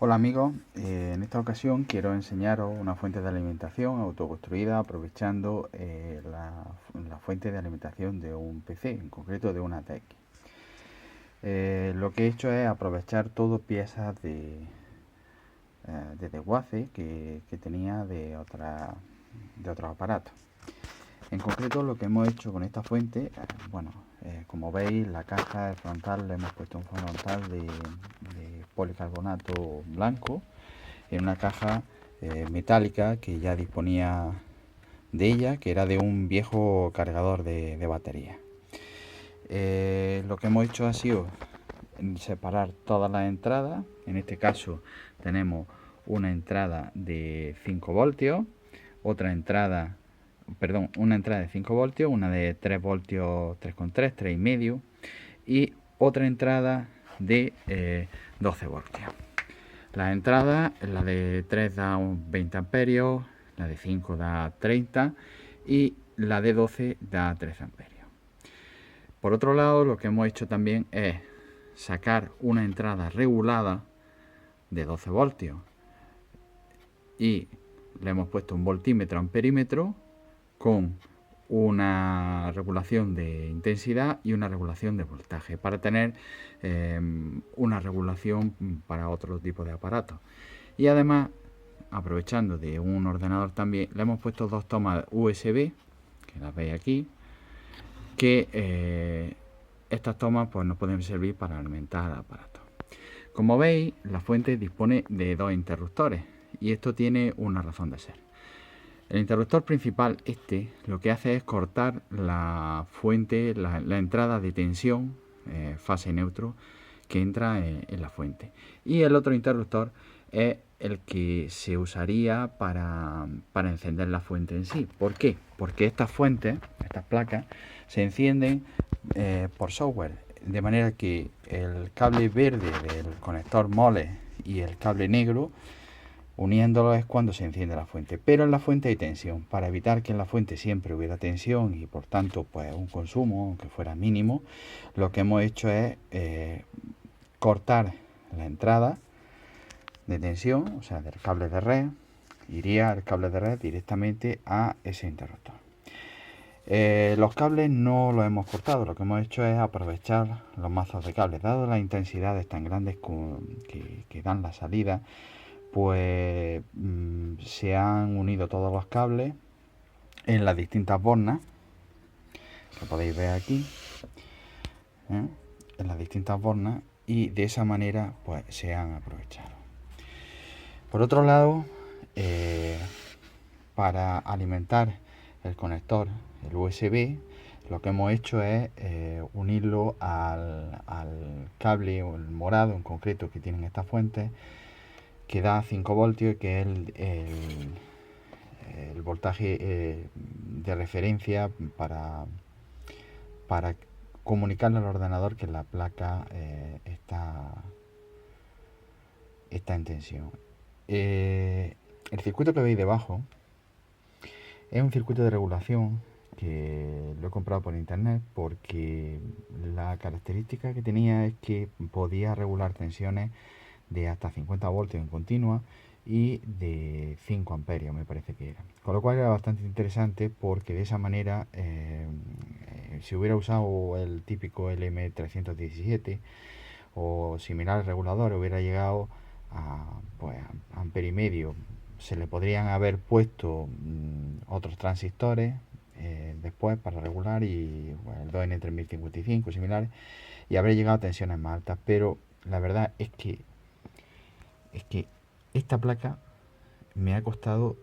Hola amigos, en esta ocasión quiero enseñaros una fuente de alimentación autoconstruida aprovechando la fuente de alimentación de un PC, en concreto de una TX. Lo que he hecho es aprovechar todo piezas de desguace que tenía de otros aparatos. En concreto lo que hemos hecho con esta fuente, como veis, la caja frontal le hemos puesto un frontal de policarbonato blanco en una caja metálica que ya disponía de ella, que era de un viejo cargador de batería. Lo que hemos hecho ha sido separar todas las entradas. En este caso tenemos una entrada de 5 voltios, una entrada de 5 voltios, una de 3 voltios 3,3, 3,5 y otra entrada de 12 voltios. Las entradas, la de 3 da 20 amperios, la de 5 da 30 y la de 12 da 13 amperios. Por otro lado, lo que hemos hecho también es sacar una entrada regulada de 12 voltios y le hemos puesto un voltímetro amperímetro con una regulación de intensidad y una regulación de voltaje para tener una regulación para otro tipo de aparatos. Y además, aprovechando de un ordenador también, le hemos puesto dos tomas USB, que las veis aquí, que estas tomas pues nos pueden servir para alimentar aparatos. Como veis, la fuente dispone de dos interruptores y esto tiene una razón de ser. El interruptor principal, lo que hace es cortar la fuente, la entrada de tensión, fase neutro, que entra en la fuente. Y el otro interruptor es el que se usaría para encender la fuente en sí. ¿Por qué? Porque estas fuentes, estas placas, se encienden por software. De manera que el cable verde del conector mole y el cable negro, uniéndolo, es cuando se enciende la fuente. Pero en la fuente hay tensión. Para evitar que en la fuente siempre hubiera tensión y por tanto pues un consumo, aunque fuera mínimo, lo que hemos hecho es cortar la entrada de tensión, o sea, del cable de red, iría el cable de red directamente a ese interruptor. Los cables no los hemos cortado, lo que hemos hecho es aprovechar los mazos de cables. Dado las intensidades tan grandes que dan la salida, pues se han unido todos los cables en las distintas bornas, que podéis ver aquí, en las distintas bornas, y de esa manera pues se han aprovechado. Por otro lado, para alimentar el conector, el USB, lo que hemos hecho es unirlo al cable, o el morado en concreto que tienen estas fuentes, que da 5 voltios, que es el voltaje de referencia para comunicarle al ordenador que la placa está en tensión. El circuito que veis debajo es un circuito de regulación que lo he comprado por internet porque la característica que tenía es que podía regular tensiones de hasta 50 voltios en continua y de 5 amperios me parece que era. Con lo cual era bastante interesante porque de esa manera, si hubiera usado el típico LM317 o similar regulador, hubiera llegado a pues, amperio y medio. Se le podrían haber puesto otros transistores después para regular, y bueno, el 2N3055 similares, y habría llegado a tensiones más altas. Pero la verdad es que esta placa me ha costado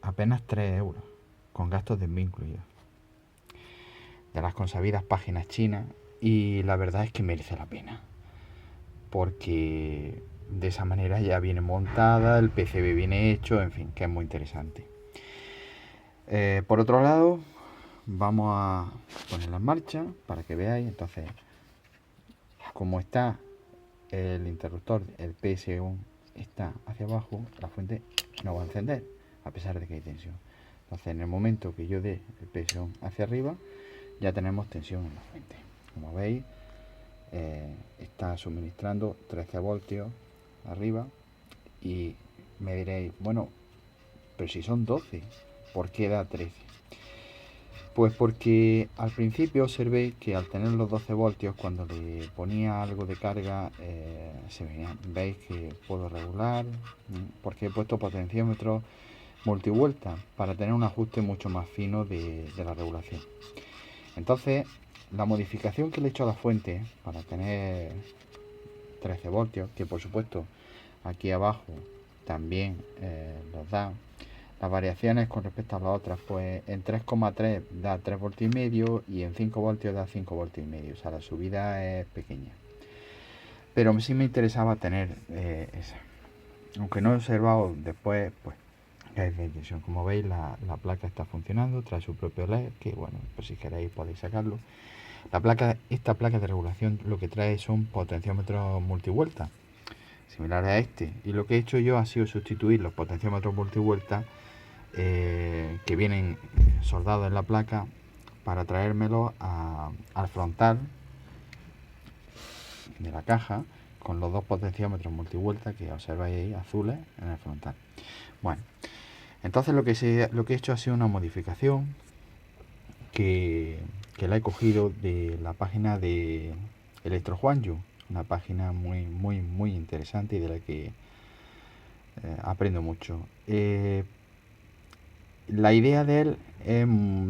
apenas 3 euros, con gastos de envío incluidos, de las consabidas páginas chinas, y la verdad es que merece la pena, porque de esa manera ya viene montada, el PCB viene hecho, en fin, que es muy interesante. Por otro lado, vamos a ponerla en marcha para que veáis. Entonces, como está el interruptor, el PS1 está hacia abajo, la fuente no va a encender a pesar de que hay tensión. Entonces, en el momento que yo dé el PS1 hacia arriba, ya tenemos tensión en la fuente. Como veis, está suministrando 13 voltios arriba Y me diréis, bueno, pero si son 12, ¿por qué da 13? Pues porque al principio observé que al tener los 12 voltios, cuando le ponía algo de carga, se veía. Veis que puedo regular, porque he puesto potenciómetros multivuelta para tener un ajuste mucho más fino de la regulación. Entonces, la modificación que le he hecho a la fuente para tener 13 voltios, que por supuesto aquí abajo también los da. Las variaciones con respecto a las otras, pues en 3,3 da 3 voltios y medio y en 5 voltios da 5 voltios y medio. O sea, la subida es pequeña. Pero sí me interesaba tener esa. Aunque no he observado después, pues que es de inyección. Como veis, la placa está funcionando, trae su propio LED, que bueno, pues si queréis podéis sacarlo. Esta placa de regulación lo que trae son potenciómetros multivuelta, similares a este. Y lo que he hecho yo ha sido sustituir los potenciómetros multivuelta que vienen soldados en la placa para traérmelos al frontal de la caja con los dos potenciómetros multivuelta que observáis ahí azules en el frontal. Bueno, entonces lo que he hecho ha sido una modificación que la he cogido de la página de Electro Juanyu, una página muy interesante y de la que aprendo mucho. La idea de él,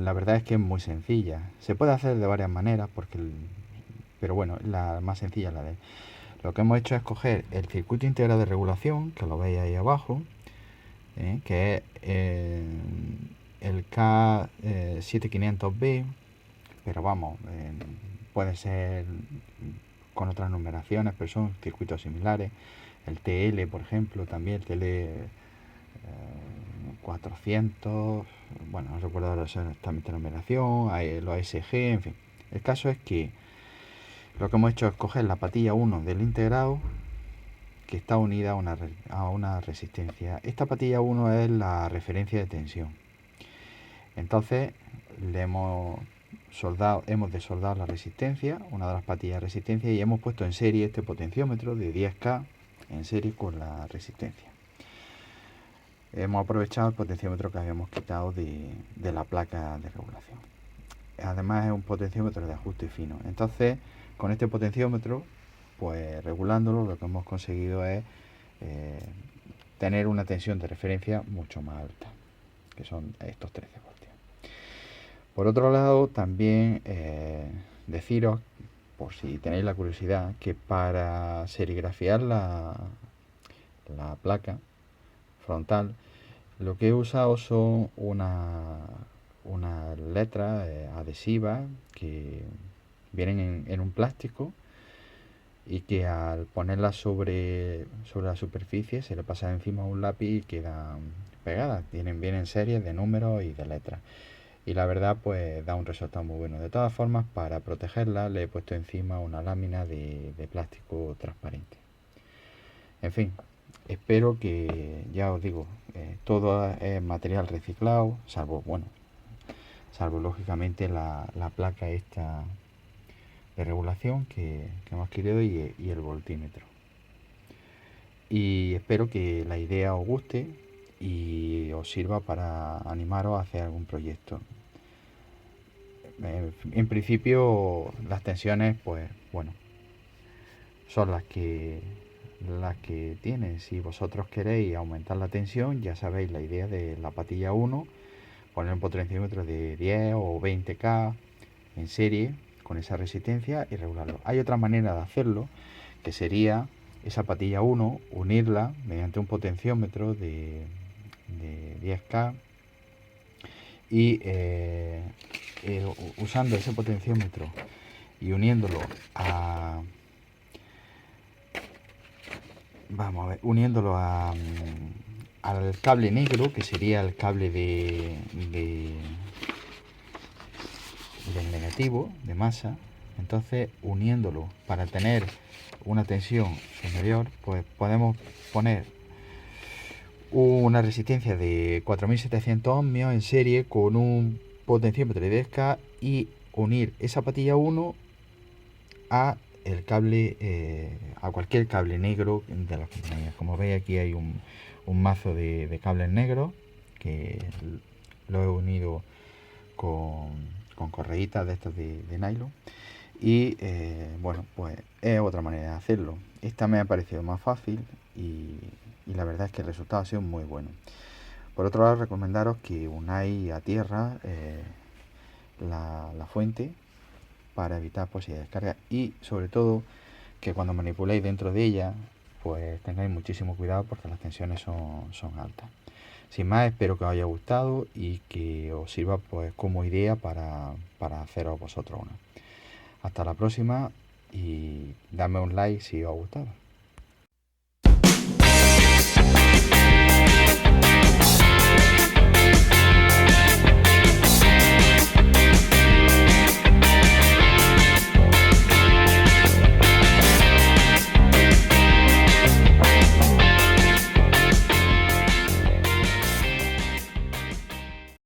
la verdad es que es muy sencilla. Se puede hacer de varias maneras, pero bueno, la más sencilla es la de él. Lo que hemos hecho es coger el circuito integrado de regulación, que lo veis ahí abajo, que es el K7500B, pero vamos, puede ser con otras numeraciones, pero son circuitos similares. El TL, por ejemplo, también el TL 400, bueno, no recuerdo ahora exactamente la numeración, hay los SG, en fin. El caso es que lo que hemos hecho es coger la patilla 1 del integrado que está unida a una resistencia. Esta patilla 1 es la referencia de tensión. Entonces hemos desoldado la resistencia, una de las patillas de resistencia, y hemos puesto en serie este potenciómetro de 10K en serie con la resistencia. Hemos aprovechado el potenciómetro que habíamos quitado de la placa de regulación. Además es un potenciómetro de ajuste fino. Entonces, con este potenciómetro, pues regulándolo, lo que hemos conseguido es tener una tensión de referencia mucho más alta, que son estos 13 voltios. Por otro lado, también deciros, por si tenéis la curiosidad, que para serigrafiar la placa frontal, lo que he usado son unas letras adhesivas que vienen en un plástico y que al ponerlas sobre la superficie se le pasa encima un lápiz y quedan pegadas. Vienen series de números y de letras. Y la verdad, pues da un resultado muy bueno. De todas formas, para protegerla le he puesto encima una lámina de plástico transparente. En fin, espero que, ya os digo, todo es material reciclado, salvo lógicamente la placa esta de regulación que hemos adquirido y el voltímetro. Y espero que la idea os guste y os sirva para animaros a hacer algún proyecto. En principio las tensiones, pues bueno, son las que tienen. Si vosotros queréis aumentar la tensión, ya sabéis la idea de la patilla 1, poner un potenciómetro de 10 o 20K en serie con esa resistencia y regularlo. Hay otra manera de hacerlo, que sería esa patilla 1, unirla mediante un potenciómetro de 10K y usando ese potenciómetro y uniéndolo al cable negro, que sería el cable del negativo de masa. Entonces, uniéndolo para tener una tensión superior, pues podemos poner una resistencia de 4700 ohmios en serie con un potenciómetro de 10K y unir esa patilla 1 a el cable, a cualquier cable negro de los que tenéis. Como veis, aquí hay un mazo de cables negros que lo he unido con correitas de estos de nylon. Y bueno, pues es otra manera de hacerlo. Esta me ha parecido más fácil y la verdad es que el resultado ha sido muy bueno. Por otro lado, recomendaros que unáis a tierra la fuente para evitar posibles descargas y sobre todo que cuando manipuléis dentro de ella pues tengáis muchísimo cuidado porque las tensiones son altas. Sin más, espero que os haya gustado y que os sirva pues como idea para haceros vosotros una. Hasta la próxima y dame un like si os ha gustado.